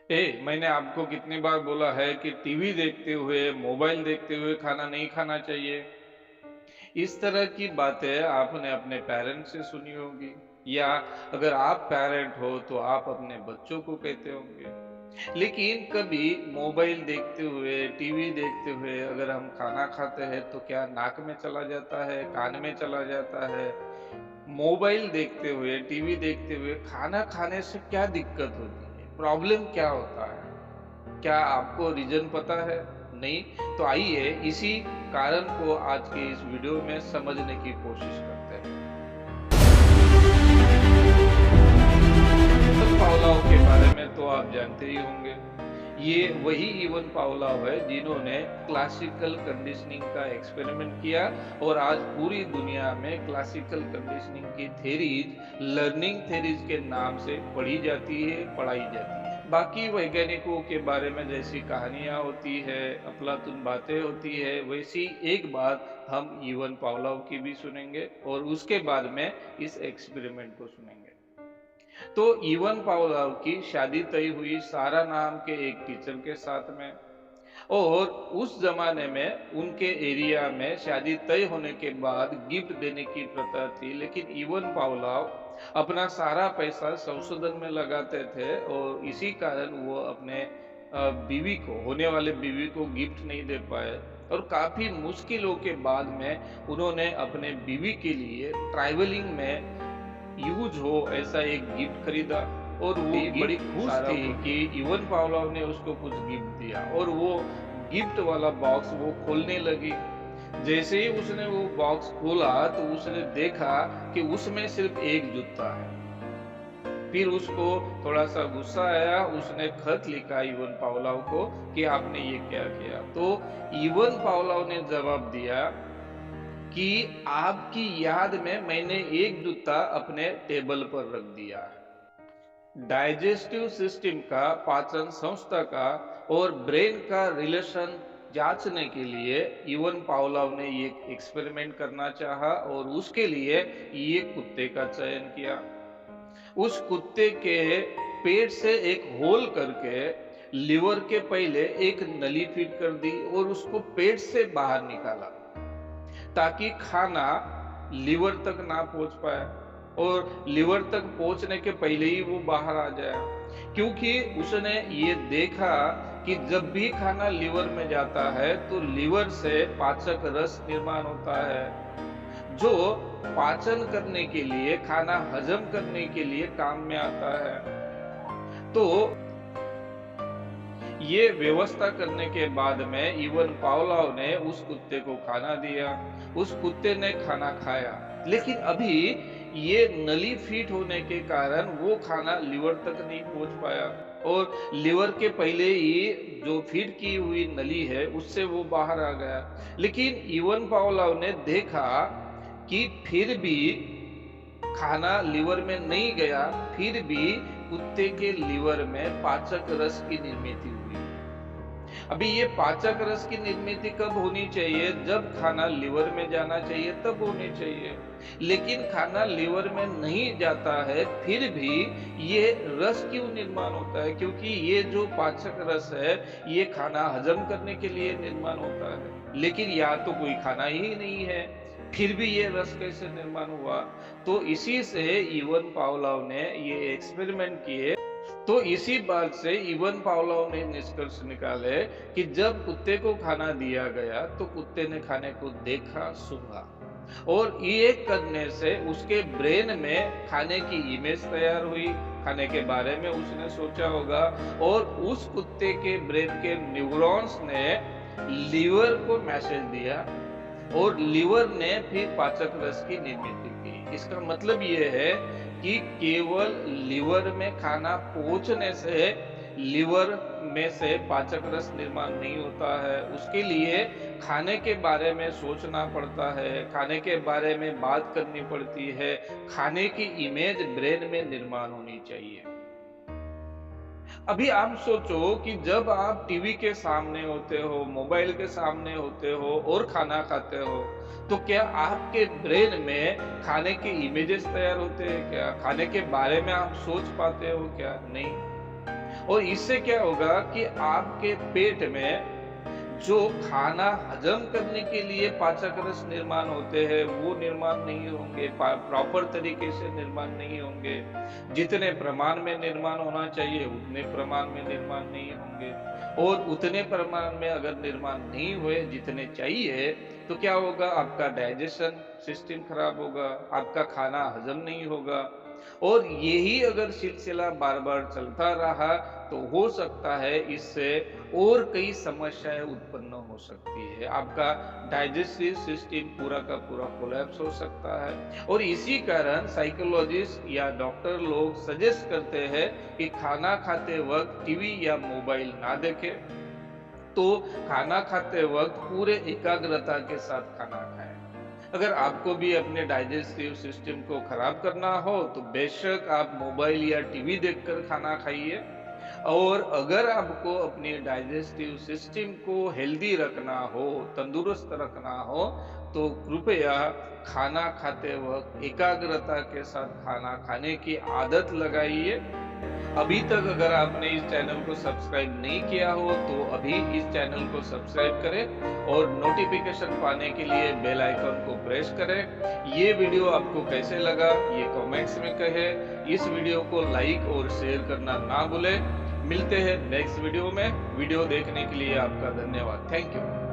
मैंने आपको कितनी बार बोला है कि टीवी देखते हुए, मोबाइल देखते हुए खाना नहीं खाना चाहिए। इस तरह की बातें आपने अपने पेरेंट्स से सुनी होगी या अगर आप पेरेंट हो तो आप अपने बच्चों को कहते होंगे। लेकिन कभी मोबाइल देखते हुए, टीवी देखते हुए अगर हम खाना खाते हैं तो क्या नाक में चला जाता है, कान में चला जाता है? मोबाइल देखते हुए, टीवी देखते हुए खाना खाने से क्या दिक्कत होती है? प्रॉब्लम क्या होता है? क्या आपको रीज़न पता है? नहीं? तो आइए इसी कारण को आज के इस वीडियो में समझने की कोशिश करते हैं। इवन पावलोव के बारे में तो आप जानते ही होंगे। ये वही इवन पावलोव है जिन्होंने क्लासिकल कंडीशनिंग का एक्सपेरिमेंट किया और आज पूरी दुनिया में क्लासिकल कंडीशनिंग की थ्योरीज लर्निंग थ्योरीज के नाम से पढ़ी जाती है, पढ़ाई जाती है। बाकी वैज्ञानिकों के बारे में जैसी कहानियां होती है, अफलातून बातें होती है, वैसी एक बात हम इवन पावलोव की भी सुनेंगे और उसके बाद में इस एक्सपेरिमेंट को सुनेंगे। तो इवन पावलोव की शादी तय हुई सारा नाम के एक टीचर के साथ में और उस जमाने में उनके एरिया में शादी तय होने के बाद गिफ्ट देने की प्रथा थी, लेकिन इवन पावलोव अपना सारा पैसा संशोधन में लगाते थे और इसी कारण वो अपने बीवी को, होने वाले बीवी को गिफ्ट नहीं दे पाए और काफी मुश्किलों के बाद में उन्होंने अपने बीवी के लिए ट्रैवलिंग में यूज हो ऐसा एक गिफ्ट खरीदा और वो बड़ी खुश थी कि इवन पावलोव ने उसको कुछ गिफ्ट दिया और वो गिफ्ट वाला बॉक्स वो खोलने लगी। जैसे ही उसने वो बॉक्स खोला तो उसने देखा कि उसमें सिर्फ एक जूता है। फिर उसको थोड़ा सा गुस्सा आया, उसने खत लिखा इवन पावलोव को कि आपने ये क्या किया। तो इवन पावलोव ने जवाब दिया कि आपकी याद में मैंने एक जूता अपने टेबल पर रख दिया है। डाइजेस्टिव सिस्टम का, पाचन संस्था का और ब्रेन का रिलेशन जांचने के लिए इवन पावलोव ने ये एक्सपेरिमेंट करना चाहा और उसके लिए ये कुत्ते का चयन किया। उस कुत्ते के पेट से एक होल करके लिवर के पहले एक नली फिट कर दी और उसको पेट से बाहर निकाला ताकि खाना लीवर तक ना पहुंच पाए और लीवर तक पहुंचने के पहले ही वो बाहर आ जाए, क्योंकि उसने ये देखा कि जब भी खाना लीवर में जाता है तो लीवर से पाचक रस निर्माण होता है जो पाचन करने के लिए, खाना हजम करने के लिए काम में आता है। तो ये व्यवस्था करने के बाद में इवन पावलोव ने उस कुत्ते को खाना दिया, उस कुत्ते ने खाना खाया, लेकिन अभी ये नली फिट होने के कारण वो खाना लिवर तक नहीं पहुंच पाया और लिवर के पहले ही जो फिट की हुई नली है उससे वो बाहर आ गया। लेकिन इवन पावलोव ने देखा कि फिर भी खाना लिवर में नहीं गया, फिर भी कुत्ते के लिवर में पाचक रस की निर्मित हुई। अभी ये पाचक रस की निर्मित कब होनी चाहिए? जब खाना लिवर में जाना चाहिए तब होनी चाहिए, लेकिन खाना लिवर में नहीं जाता है फिर भी ये रस क्यों निर्माण होता है? क्योंकि ये जो पाचक रस है ये खाना हजम करने के लिए निर्माण होता है, लेकिन या तो कोई खाना ही नहीं है, फिर भी ये रस कैसे निर्माण हुआ? तो इसी से इवन पावलोव ने ये एक्सपेरिमेंट किए। तो इसी बात से इवन पावलोव ने निष्कर्ष निकाले कि जब कुत्ते को खाना दिया गया तो कुत्ते ने खाने को देखा, सूंघा और ये करने से उसके ब्रेन में खाने की इमेज तैयार हुई, खाने के बारे में उसने सोचा होगा और उस कुत्ते के ब्रेन के न्यूरॉन्स ने लीवर को मैसेज दिया और लीवर ने फिर पाचक रस की निर्मित की। इसका मतलब ये है कि केवल लीवर में खाना पहुंचने से लीवर में से पाचक रस निर्माण नहीं होता है, उसके लिए खाने के बारे में सोचना पड़ता है, खाने के बारे में बात करनी पड़ती है, खाने की इमेज ब्रेन में निर्माण होनी चाहिए। अभी आप सोचो कि जब आप टीवी के सामने होते हो, मोबाइल के सामने होते हो और खाना खाते हो, तो क्या आपके ब्रेन में खाने के इमेजेस तैयार होते हैं क्या? खाने के बारे में आप सोच पाते हो क्या? नहीं। और इससे क्या होगा कि आपके पेट में जो खाना हजम करने के लिए पाचक रस निर्माण होते हैं वो निर्माण नहीं होंगे, प्रॉपर तरीके से निर्माण नहीं होंगे, जितने प्रमाण में निर्माण होना चाहिए उतने प्रमाण में निर्माण नहीं होंगे, और उतने प्रमाण में अगर निर्माण नहीं हुए जितने चाहिए तो क्या होगा, आपका डाइजेशन सिस्टम खराब होगा, आपका खाना हजम नहीं होगा। और यही अगर सिलसिला बार बार चलता रहा तो हो सकता है इससे और कई समस्याएं उत्पन्न हो सकती है, आपका डाइजेस्टिव सिस्टम पूरा का पूरा कोलैप्स हो सकता है। और इसी कारण साइकोलॉजिस्ट या डॉक्टर लोग सजेस्ट करते हैं कि खाना खाते वक्त टीवी या मोबाइल ना देखें, तो खाना खाते वक्त पूरे एकाग्रता के साथ खाना खाएं। अगर आपको भी अपने डाइजेस्टिव सिस्टम को खराब करना हो तो बेशक आप मोबाइल या टीवी देखकर खाना खाइए, और अगर आपको अपने डाइजेस्टिव सिस्टम को हेल्दी रखना हो, तंदुरुस्त रखना हो, तो कृपया खाना खाते वक्त एकाग्रता के साथ खाना खाने की आदत लगाइए। अभी तक अगर आपने इस चैनल को सब्सक्राइब नहीं किया हो तो अभी इस चैनल को सब्सक्राइब करें और नोटिफिकेशन पाने के लिए बेल आइकन को प्रेस करें। ये वीडियो आपको कैसे लगा ये कमेंट्स में कहें। इस वीडियो को लाइक और शेयर करना ना भूलें। मिलते हैं नेक्स्ट वीडियो में। वीडियो देखने के लिए आपका धन्यवाद। Thank you.